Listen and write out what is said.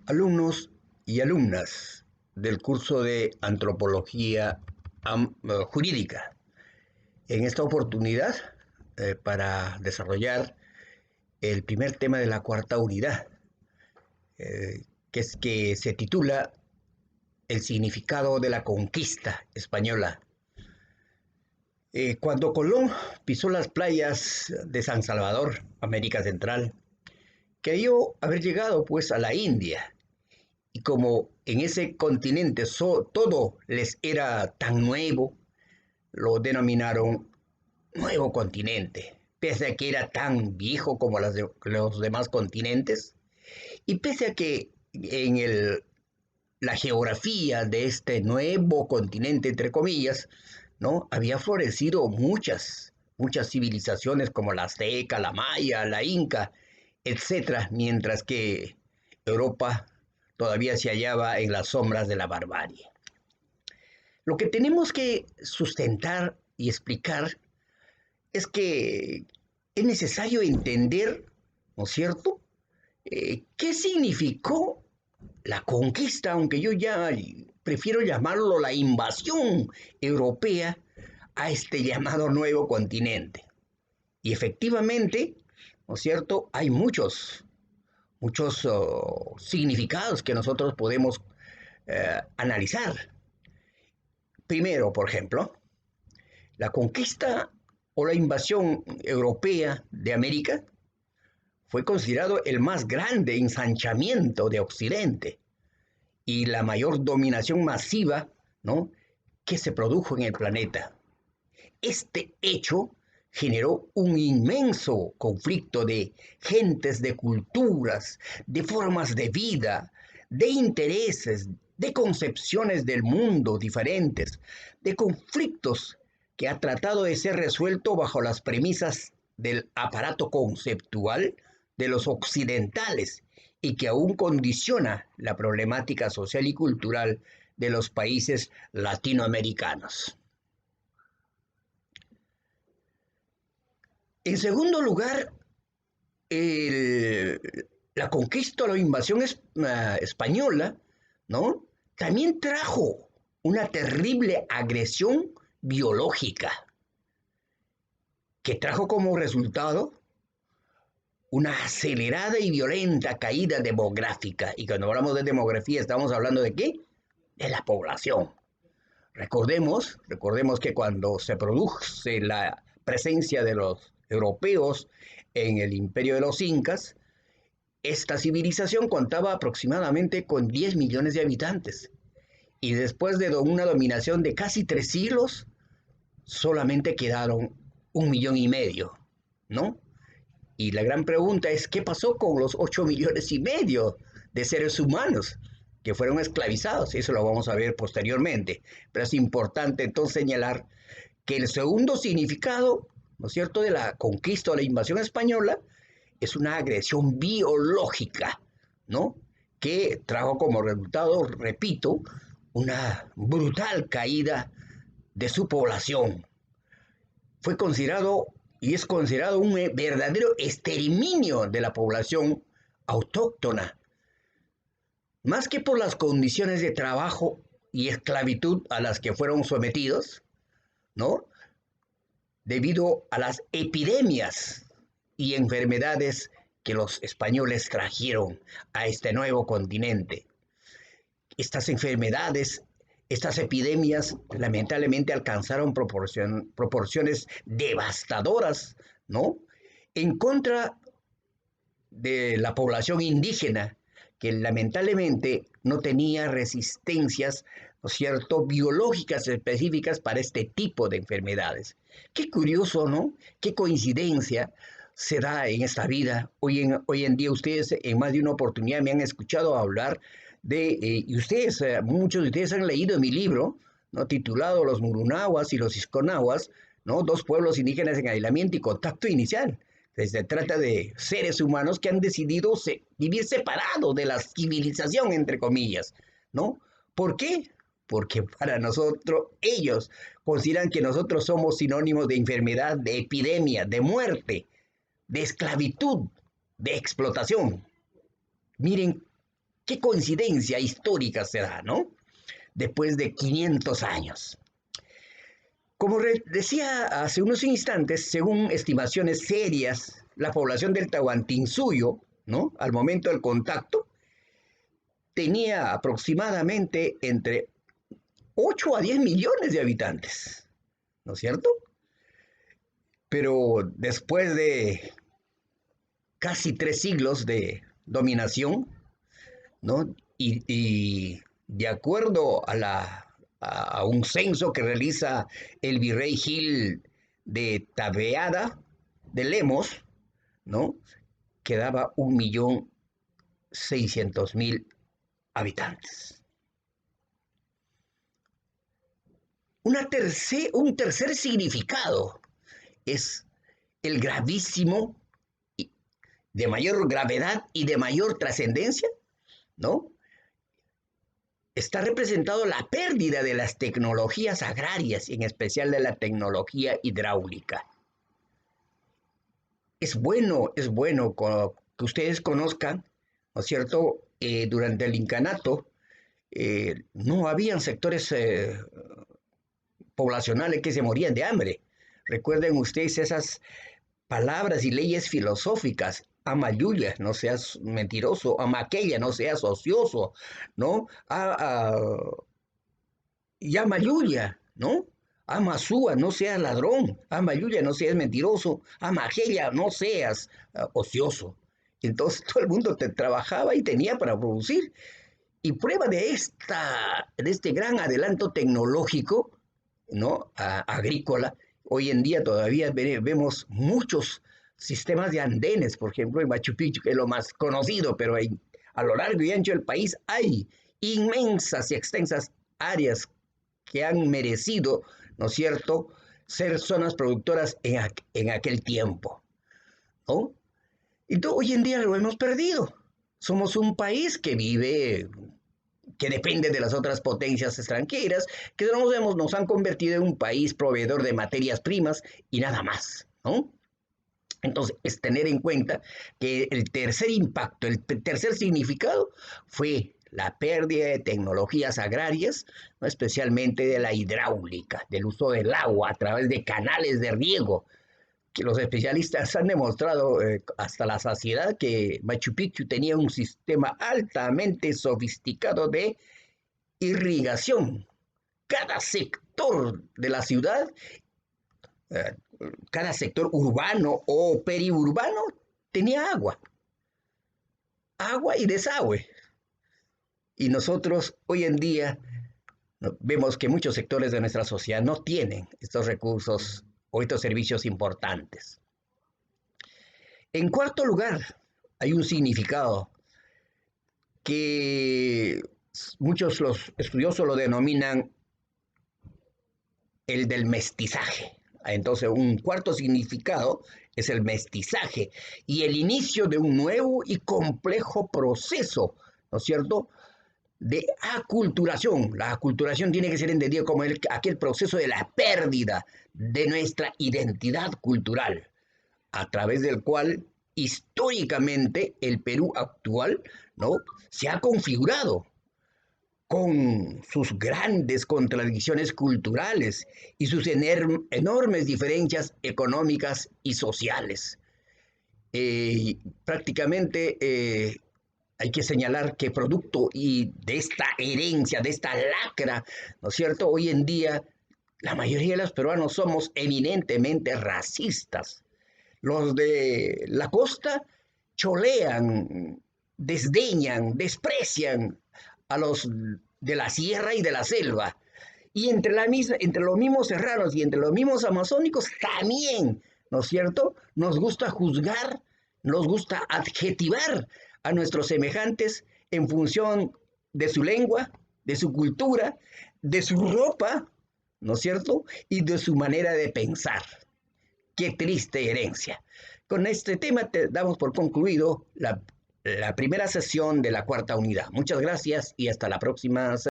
Alumnos y alumnas del curso de Antropología Jurídica. En esta oportunidad, para desarrollar el primer tema de la cuarta unidad, que se titula El significado de la conquista española. Cuando Colón pisó las playas de San Salvador, América Central, creyó haber llegado pues a la India. Y como en ese continente todo les era tan nuevo, lo denominaron Nuevo Continente, pese a que era tan viejo como los demás continentes, y pese a que la geografía de este nuevo continente, entre comillas, ¿no? Había florecido muchas civilizaciones como la azteca, la maya, la inca, etcétera, mientras que Europa todavía se hallaba en las sombras de la barbarie. Lo que tenemos que sustentar y explicar es que es necesario entender, ¿no es cierto?, qué significó la conquista, aunque yo ya prefiero llamarlo la invasión europea a este llamado nuevo continente. Y efectivamente, ¿no es cierto?, hay muchos significados que nosotros podemos analizar. Primero, por ejemplo, la conquista o la invasión europea de América fue considerado el más grande ensanchamiento de Occidente y la mayor dominación masiva, ¿no?, que se produjo en el planeta. Este hecho generó un inmenso conflicto de gentes, de culturas, de formas de vida, de intereses, de concepciones del mundo diferentes, de conflictos que ha tratado de ser resuelto bajo las premisas del aparato conceptual de los occidentales y que aún condiciona la problemática social y cultural de los países latinoamericanos. En segundo lugar, el, la conquista o la invasión española, ¿no?, también trajo una terrible agresión biológica que trajo como resultado una acelerada y violenta caída demográfica. Y cuando hablamos de demografía, ¿estamos hablando de qué? De la población. Recordemos que cuando se produce la presencia de los europeos en el imperio de los incas, esta civilización contaba aproximadamente con 10 millones de habitantes. Y después de una dominación de casi 3 siglos, solamente quedaron 1,5 millones, ¿no? Y la gran pregunta es, ¿qué pasó con los 8,5 millones de seres humanos que fueron esclavizados? Eso lo vamos a ver posteriormente. Pero es importante entonces señalar que el segundo significado, ¿no es cierto?, de la conquista o la invasión española es una agresión biológica, ¿no?, que trajo como resultado, repito, una brutal caída de su población. Fue considerado y es considerado un verdadero exterminio de la población autóctona, más que por las condiciones de trabajo y esclavitud a las que fueron sometidos, ¿no?, debido a las epidemias y enfermedades que los españoles trajeron a este nuevo continente. Estas enfermedades, estas epidemias, lamentablemente alcanzaron proporciones devastadoras, ¿no?, en contra de la población indígena, que lamentablemente no tenía resistencias, ¿no es cierto?, biológicas específicas para este tipo de enfermedades. Qué curioso, ¿no? Qué coincidencia se da en esta vida. Hoy en día ustedes en más de una oportunidad me han escuchado hablar y ustedes, muchos de ustedes han leído mi libro, ¿no?, titulado Los Murunahuas y los Isconahuas, ¿no?, dos pueblos indígenas en aislamiento y contacto inicial. Se trata de seres humanos que han decidido vivir separados de la civilización, entre comillas, ¿no? ¿Por qué? Porque para nosotros, ellos consideran que nosotros somos sinónimos de enfermedad, de epidemia, de muerte, de esclavitud, de explotación. Miren qué coincidencia histórica se da, ¿no? Después de 500 años. Como decía hace unos instantes, según estimaciones serias, la población del Tahuantinsuyo, ¿no? Al momento del contacto, tenía aproximadamente entre 8 a 10 millones de habitantes, ¿no es cierto? Pero después de casi 3 siglos de dominación, ¿no? Y de acuerdo a un censo que realiza el virrey Gil de Tabeada de Lemos, ¿no? Quedaba 1.600.000 habitantes. Un tercer significado es el gravísimo, de mayor gravedad y de mayor trascendencia, ¿no? Está representado la pérdida de las tecnologías agrarias, y en especial de la tecnología hidráulica. Es bueno que ustedes conozcan, ¿no es cierto? Durante el incanato no habían sectores poblacionales que se morían de hambre. Recuerden ustedes esas palabras y leyes filosóficas. Ama Yuya, no seas mentiroso. Ama aquella, no seas ocioso, ¿no? Ama Yuya, ¿no? Ama Súa, no seas ladrón. Ama Yuya, no seas mentiroso. Ama aquella, no seas ocioso. Entonces todo el mundo trabajaba y tenía para producir. Y prueba de este gran adelanto tecnológico, ¿no? Agrícola. Hoy en día todavía vemos muchos sistemas de andenes, por ejemplo, en Machu Picchu, que es lo más conocido, pero a lo largo y ancho del país hay inmensas y extensas áreas que han merecido, ¿no es cierto?, ser zonas productoras en aquel tiempo, ¿no? Entonces, hoy en día lo hemos perdido. Somos un país que depende de las otras potencias extranjeras, que nos han convertido en un país proveedor de materias primas y nada más, ¿no? Entonces, es tener en cuenta que el tercer impacto, el tercer significado fue la pérdida de tecnologías agrarias, ¿no? Especialmente de la hidráulica, del uso del agua a través de canales de riego, que los especialistas han demostrado hasta la saciedad que Machu Picchu tenía un sistema altamente sofisticado de irrigación. Cada sector de la ciudad, eh, cada sector urbano o periurbano tenía agua y desagüe. Y nosotros hoy en día vemos que muchos sectores de nuestra sociedad no tienen estos recursos o estos servicios importantes. En cuarto lugar, hay un significado que muchos los estudiosos lo denominan el del mestizaje. Entonces, un cuarto significado es el mestizaje y el inicio de un nuevo y complejo proceso, ¿no es cierto?, de aculturación. La aculturación tiene que ser entendida como aquel proceso de la pérdida de nuestra identidad cultural, a través del cual históricamente el Perú actual, ¿no?, se ha configurado con sus grandes contradicciones culturales y sus enormes diferencias económicas y sociales. Prácticamente hay que señalar que producto de esta herencia, de esta lacra, ¿no es cierto?, hoy en día la mayoría de los peruanos somos eminentemente racistas. Los de la costa cholean, desdeñan, desprecian a los de la sierra y de la selva. Y entre los mismos serranos y entre los mismos amazónicos también, ¿no es cierto?, nos gusta juzgar, nos gusta adjetivar a nuestros semejantes en función de su lengua, de su cultura, de su ropa, ¿no es cierto?, y de su manera de pensar. Qué triste herencia. Con este tema te damos por concluido la primera sesión de la cuarta unidad. Muchas gracias y hasta la próxima.